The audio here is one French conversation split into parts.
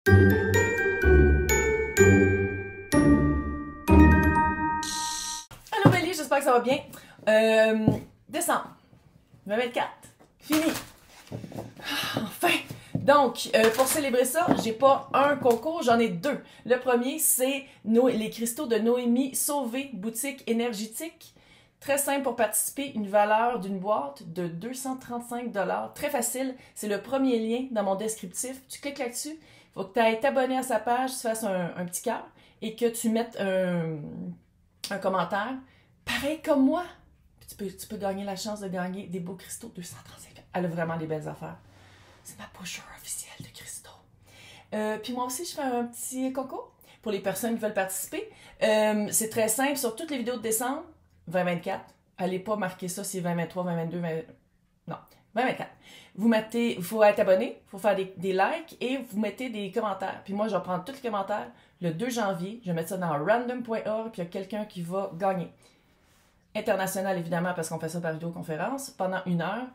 Allô Bélie, j'espère que ça va bien. Décembre 2024, fini. Enfin! Donc, pour célébrer ça, j'ai pas un concours, j'en ai deux. Le premier, c'est les cristaux de Noémie Sauvé, boutique énergétique. Très simple pour participer, une valeur d'une boîte de 235 $. Très facile, c'est le premier lien dans mon descriptif. Tu cliques là-dessus, il faut que tu ailles t'abonner à sa page, tu fasses un petit cœur et que tu mettes un commentaire. Pareil comme moi. Puis tu peux gagner la chance de gagner des beaux cristaux 235 $. Elle a vraiment des belles affaires. C'est ma pusher officielle de cristaux. Puis moi aussi, je fais un petit concours pour les personnes qui veulent participer. C'est très simple. Sur toutes les vidéos de décembre 2024, allez pas marquer ça si c'est 2023, 2022, 20... non, 2024. Vous mettez, il faut être abonné, il faut faire des likes et vous mettez des commentaires. Puis moi, je vais prendre tous les commentaires le 2 janvier. Je vais mettre ça dans random.org, puis il y a quelqu'un qui va gagner. International, évidemment, parce qu'on fait ça par vidéoconférence pendant 1 heure.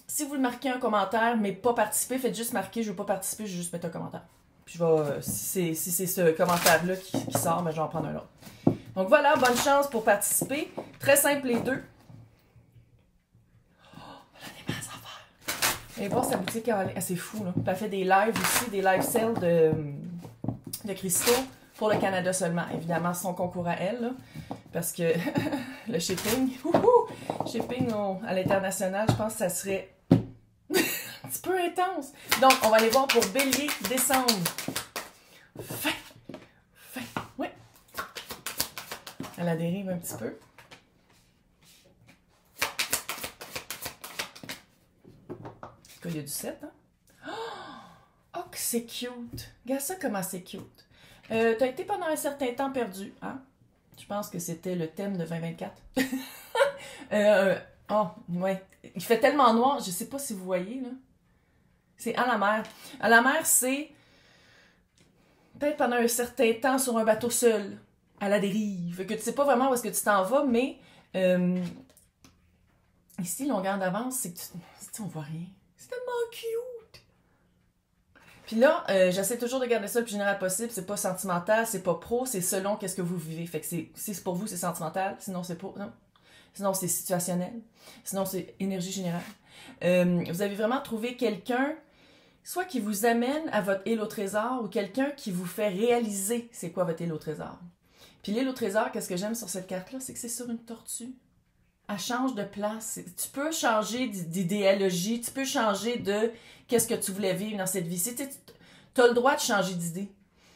Si vous marquez un commentaire, mais pas participer, faites juste marquer « je veux pas participer », je vais juste mettre un commentaire. Puis je vais, si c'est ce commentaire-là qui sort, ben, je vais en prendre un autre. Donc voilà, bonne chance pour participer. Très simple les deux. Oh, elle a des belles affaires. Allez voir sa boutique en ligne. Ah, c'est fou, là. Puis elle fait des lives aussi, des live sales de cristaux pour le Canada seulement. Évidemment, son concours à elle, là, parce que le shipping, shipping à l'international, je pense que ça serait un petit peu intense. Donc, on va aller voir pour Bélier, décembre. Ouais. À la dérive un petit peu. Il y a du 7, hein? Oh, que c'est cute! Regarde ça comment c'est cute. T'as été pendant un certain temps perdu, hein? Je pense que c'était le thème de 2024. Oh, ouais. Il fait tellement noir, je sais pas si vous voyez, là. C'est à la mer. À la mer, c'est peut-être pendant un certain temps sur un bateau seul, à la dérive, que tu sais pas vraiment où est-ce que tu t'en vas, mais ici, longueur d'avance, c'est que on voit rien. C'est tellement cute! Puis là, j'essaie toujours de garder ça le plus général possible. C'est pas sentimental, c'est pas pro, c'est selon qu'est-ce que vous vivez. Fait que si c'est pour vous, c'est sentimental, sinon c'est pas... Non. Sinon, c'est situationnel. Sinon, c'est énergie générale. Vous avez vraiment trouvé quelqu'un, soit qui vous amène à votre île au trésor, ou quelqu'un qui vous fait réaliser c'est quoi votre île au trésor. Puis l'île au trésor, qu'est-ce que j'aime sur cette carte-là, c'est que c'est sur une tortue. Elle change de place. Tu peux changer d'idéologie, tu peux changer de qu'est-ce que tu voulais vivre dans cette vie-ci. Tu as le droit de changer d'idée.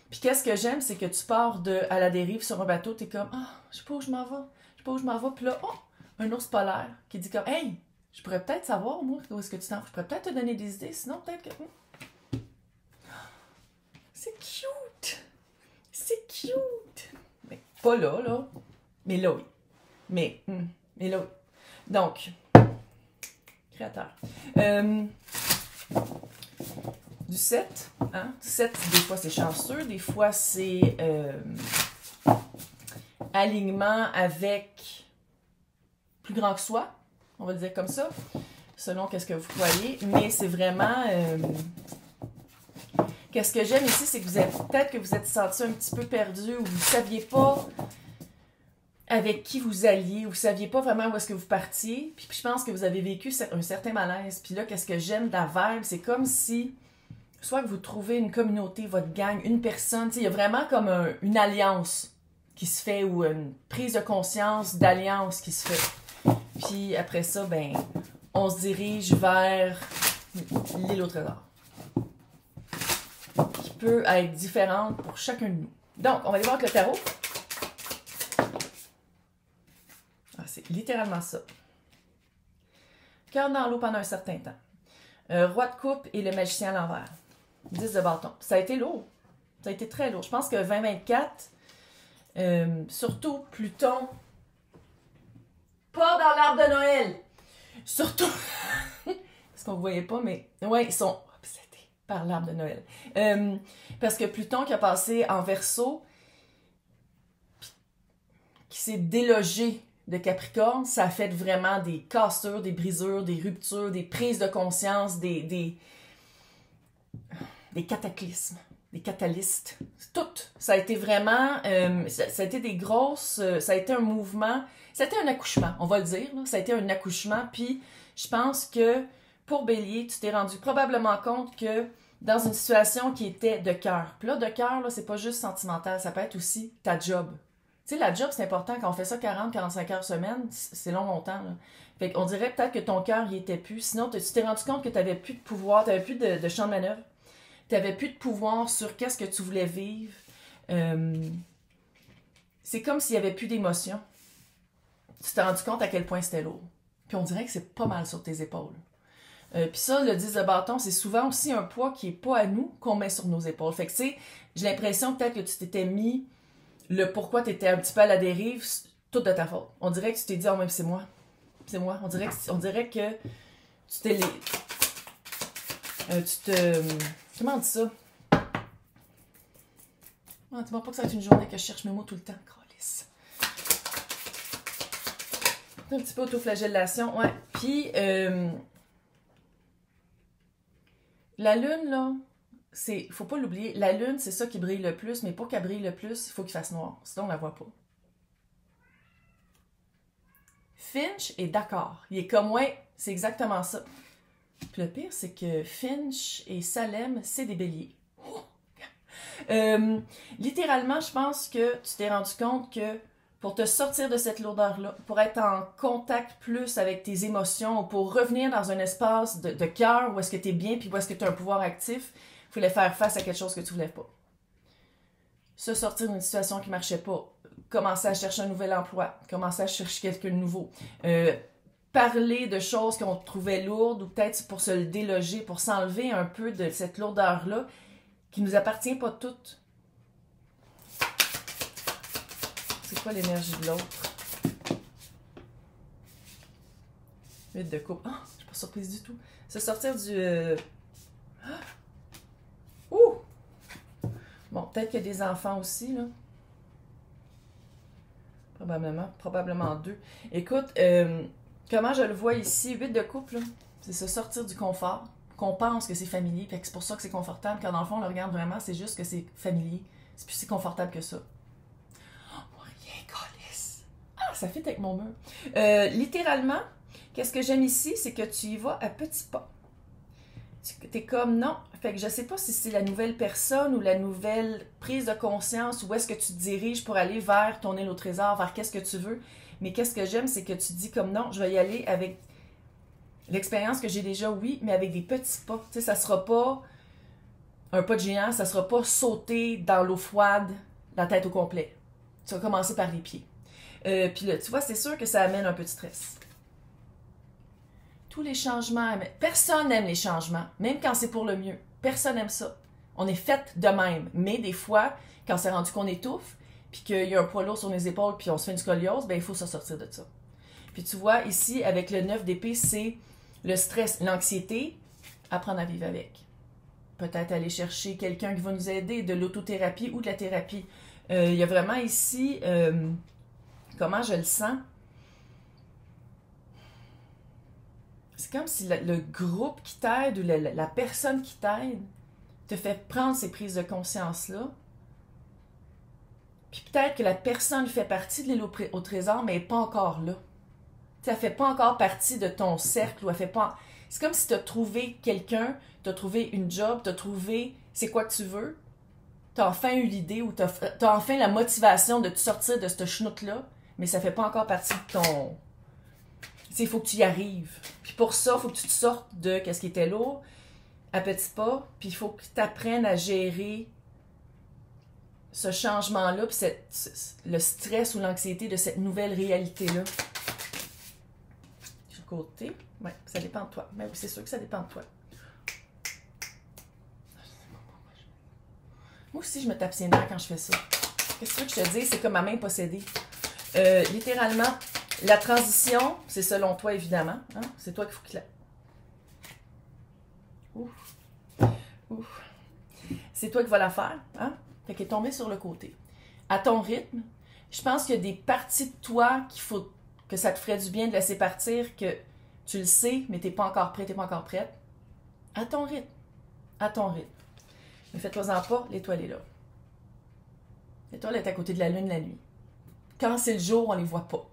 Puis qu'est-ce que j'aime, c'est que tu pars à la dérive sur un bateau, tu es comme « Ah, je sais pas où je m'en vais. Je sais pas où je m'en vais. » Puis là, oh, un ours polaire qui dit comme « Hey, je pourrais peut-être savoir, moi, où est-ce que tu t'en vas. Je pourrais peut-être te donner des idées. Sinon, peut-être que... » C'est cute! C'est cute! Mais pas là, là. Mais là, oui. Mais là, oui. Donc, créateur. Du 7, hein? 7, des fois, c'est chanceux. Des fois, c'est alignement avec plus grand que soi. On va le dire comme ça. Selon qu'est-ce que vous croyez. Mais c'est vraiment... Qu'est-ce que j'aime ici, c'est que vous êtes peut-être que vous êtes senti un petit peu perdu ou vous ne saviez pas avec qui vous alliez, ou vous ne saviez pas vraiment où est-ce que vous partiez. Puis je pense que vous avez vécu un certain malaise. Puis là, qu'est-ce que j'aime de la vibe, c'est comme si, soit que vous trouvez une communauté, votre gang, une personne, il y a vraiment comme une alliance qui se fait, ou une prise de conscience d'alliance qui se fait. Puis après ça, ben, on se dirige vers l'île au trésor, qui peut être différente pour chacun de nous. Donc, on va aller voir avec le tarot. Ah, c'est littéralement ça. Cœur dans l'eau pendant un certain temps. Roi de coupe et le magicien à l'envers. 10 de bâton. Ça a été lourd. Ça a été très lourd. Je pense que 2024, surtout Pluton, pas dans l'arbre de Noël. Surtout, parce qu'on ne voyait pas, mais ouais, ils sont obsédés par l'arbre de Noël. Parce que Pluton qui a passé en Verseau, qui s'est délogé de Capricorne, ça a fait vraiment des cassures, des brisures, des ruptures, des prises de conscience, des cataclysmes, des catalystes. Tout. Ça a été vraiment, ça a été des grosses, ça a été un mouvement, ça a été un accouchement, on va le dire. Là. Ça a été un accouchement, puis je pense que pour Bélier, tu t'es rendu probablement compte que dans une situation qui était de cœur. Puis là, de cœur, c'est pas juste sentimental, ça peut être aussi ta job. Tu sais, la job, c'est important. Quand on fait ça 40-45 heures semaine, c'est longtemps. Là. Fait qu'on dirait peut-être que ton cœur y était plus. Sinon, tu t'es rendu compte que tu n'avais plus de pouvoir, tu n'avais plus de champ de manœuvre. Tu n'avais plus de pouvoir sur qu'est-ce que tu voulais vivre. C'est comme s'il n'y avait plus d'émotion. Tu t'es rendu compte à quel point c'était lourd. Puis on dirait que c'est pas mal sur tes épaules. Puis ça, le 10 de bâton, c'est souvent aussi un poids qui n'est pas à nous qu'on met sur nos épaules. Fait que tu sais, j'ai l'impression peut-être que tu t'étais mis le pourquoi tu étais un petit peu à la dérive, tout de ta faute. On dirait que tu t'es dit, oh, même c'est moi. C'est moi. On dirait que tu t'es... Comment on dit ça? Ah, dis-moi pas que ça va être une journée que je cherche mes mots tout le temps. Calisse. Un petit peu autoflagellation, ouais. Puis, la lune, là, faut pas l'oublier, la lune, c'est ça qui brille le plus, mais pour qu'elle brille le plus, il faut qu'il fasse noir. Sinon, on la voit pas. Finch est d'accord. Il est comme, ouais, c'est exactement ça. Puis le pire, c'est que Finch et Salem, c'est des béliers. Littéralement, je pense que tu t'es rendu compte que pour te sortir de cette lourdeur-là, pour être en contact plus avec tes émotions, ou pour revenir dans un espace de cœur où est-ce que tu es bien, puis où est-ce que tu as un pouvoir actif, il fallait faire face à quelque chose que tu voulais pas. Se sortir d'une situation qui marchait pas, commencer à chercher un nouvel emploi, commencer à chercher quelqu'un de nouveau, parler de choses qu'on trouvait lourdes, ou peut-être pour se le déloger, pour s'enlever un peu de cette lourdeur-là, qui nous appartient pas toutes. C'est quoi l'énergie de l'autre? 8 de coupe. Ah, je suis pas surprise du tout. Se sortir du... Ouh! Bon, peut-être qu'il y a des enfants aussi, là. Probablement 2. Écoute, comment je le vois ici, 8 de couple, là, c'est se sortir du confort, qu'on pense que c'est familier, fait que c'est pour ça que c'est confortable, quand dans le fond, on le regarde vraiment, c'est juste que c'est familier. C'est plus si confortable que ça. Ça fit avec mon mur. Littéralement, qu'est-ce que j'aime ici, c'est que tu y vas à petits pas. T'es comme, non. Fait que je sais pas si c'est la nouvelle personne ou la nouvelle prise de conscience, où est-ce que tu te diriges pour aller vers ton île au trésor, vers qu'est-ce que tu veux. Mais qu'est-ce que j'aime, c'est que tu dis comme, non, je vais y aller avec l'expérience que j'ai déjà, oui, mais avec des petits pas. Tu sais, ça sera pas un pas de géant, ça sera pas sauter dans l'eau froide, la tête au complet. Tu vas commencer par les pieds. Puis là, tu vois, c'est sûr que ça amène un peu de stress. Tous les changements, personne n'aime les changements, même quand c'est pour le mieux. Personne n'aime ça. On est fait de même. Mais des fois, quand c'est rendu qu'on étouffe, puis qu'il y a un poids lourd sur les épaules, puis on se fait une scoliose, ben il faut se sortir de ça. Puis tu vois, ici, avec le 9 d'épée, c'est le stress, l'anxiété, apprendre à vivre avec. Peut-être aller chercher quelqu'un qui va nous aider, de l'autothérapie ou de la thérapie. Il y a vraiment ici... comment je le sens? C'est comme si le groupe qui t'aide ou la personne qui t'aide te fait prendre ces prises de conscience-là. Puis peut-être que la personne fait partie de l'île au trésor, mais elle n'est pas encore là. T'sais, elle ne fait pas encore partie de ton cercle, ou elle fait pas... C'est comme si tu as trouvé quelqu'un, tu as trouvé une job, tu as trouvé c'est quoi que tu veux, tu as enfin eu l'idée, ou tu as enfin la motivation de te sortir de cette chenoute-là, mais ça fait pas encore partie de ton... Tu sais, il faut que tu y arrives. Puis pour ça, il faut que tu te sortes de qu'est-ce qui était lourd, à petits pas, puis il faut que tu apprennes à gérer ce changement-là, puis le stress ou l'anxiété de cette nouvelle réalité-là. Du côté, ouais, ça dépend de toi. Mais oui, c'est sûr que ça dépend de toi. Moi aussi, je me tape ses nerfs quand je fais ça. Qu'est-ce que tu veux que je te dise? C'est comme ma main possédée. Littéralement, la transition, c'est selon toi, évidemment. Hein? C'est toi qu'il faut qu'il la... Ouf. C'est toi qui vas la faire. Hein? Fait qu'elle est tombée sur le côté. À ton rythme, je pense qu'il y a des parties de toi qu'il faut que ça te ferait du bien de laisser partir, que tu le sais, mais tu n'es pas encore prêt, tu n'es pas encore prête. À ton rythme. À ton rythme. Mais faites-toi-en pas, l'étoile est là. L'étoile est à côté de la lune la nuit. Quand c'est le jour, on les voit pas.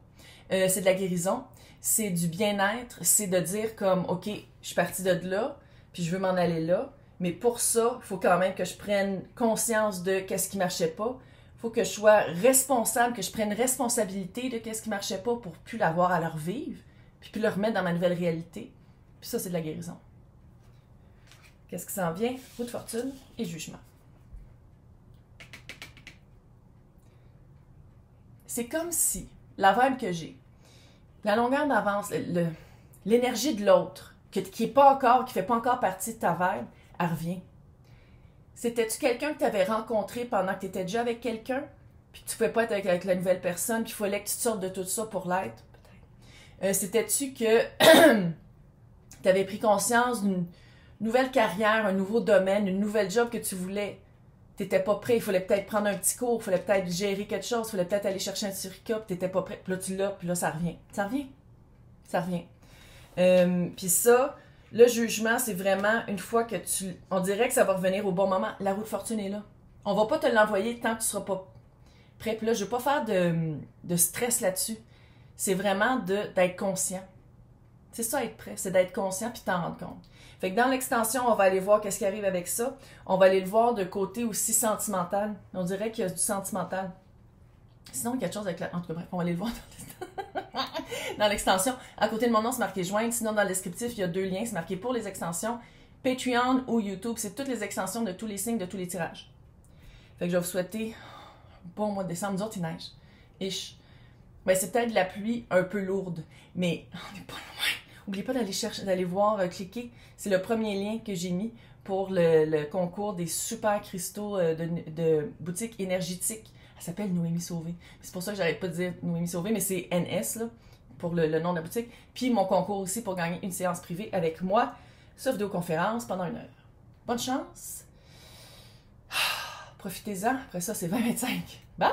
C'est de la guérison, c'est du bien-être, c'est de dire comme, OK, je suis partie de là, puis je veux m'en aller là, mais pour ça, il faut quand même que je prenne conscience de qu'est-ce qui marchait pas. Il faut que je sois responsable, que je prenne responsabilité de qu'est-ce qui marchait pas pour plus l'avoir à leur vivre, puis le remettre dans ma nouvelle réalité. Puis ça, c'est de la guérison. Qu'est-ce qui s'en vient? Roue de fortune et jugement. C'est comme si la vibe que j'ai, la longueur d'avance, l'énergie de l'autre, qui est pas encore, qui fait pas encore partie de ta vibe, elle revient. C'était-tu quelqu'un que tu avais rencontré pendant que tu étais déjà avec quelqu'un, puis que tu pouvais pas être avec la nouvelle personne, puis il fallait que tu te sortes de tout ça pour l'être? Peut-être. C'était-tu que tu avais pris conscience d'une nouvelle carrière, un nouveau domaine, une nouvelle job que tu voulais? Tu n'étais pas prêt, il fallait peut-être prendre un petit cours, il fallait peut-être gérer quelque chose, il fallait peut-être aller chercher un certificat, puis tu n'étais pas prêt. Puis là, tu l'as, puis là, ça revient. Ça revient. Ça revient. Puis ça, le jugement, c'est vraiment une fois que on dirait que ça va revenir au bon moment. La roue de fortune est là. On va pas te l'envoyer tant que tu seras pas prêt. Puis là, je veux pas faire de stress là-dessus. C'est vraiment d'être conscient. C'est ça, être prêt. C'est d'être conscient puis t'en rendre compte. Fait que dans l'extension, on va aller voir qu'est-ce qui arrive avec ça. On va aller le voir de côté aussi sentimental. On dirait qu'il y a du sentimental. Sinon, il y a quelque chose avec la... En tout cas, bref, on va aller le voir dans l'extension. À côté de mon nom, c'est marqué joindre. Sinon, dans le descriptif, il y a 2 liens. C'est marqué pour les extensions. Patreon ou YouTube. C'est toutes les extensions de tous les signes, de tous les tirages. Fait que je vais vous souhaiter un bon mois de décembre. Nous autres, il neige. Ish. Ben, c'est peut-être de la pluie un peu lourde. Mais on n'est pas loin. N'oubliez pas d'aller voir, cliquer. C'est le premier lien que j'ai mis pour le concours des super cristaux de boutique énergétique. Elle s'appelle Noémie Sauvé. C'est pour ça que j'arrête pas de dire Noémie Sauvé, mais c'est NS là, pour le nom de la boutique. Puis mon concours aussi pour gagner une séance privée avec moi sur vidéoconférence pendant 1 heure. Bonne chance! Profitez-en. Après ça, c'est 20-25. Bye!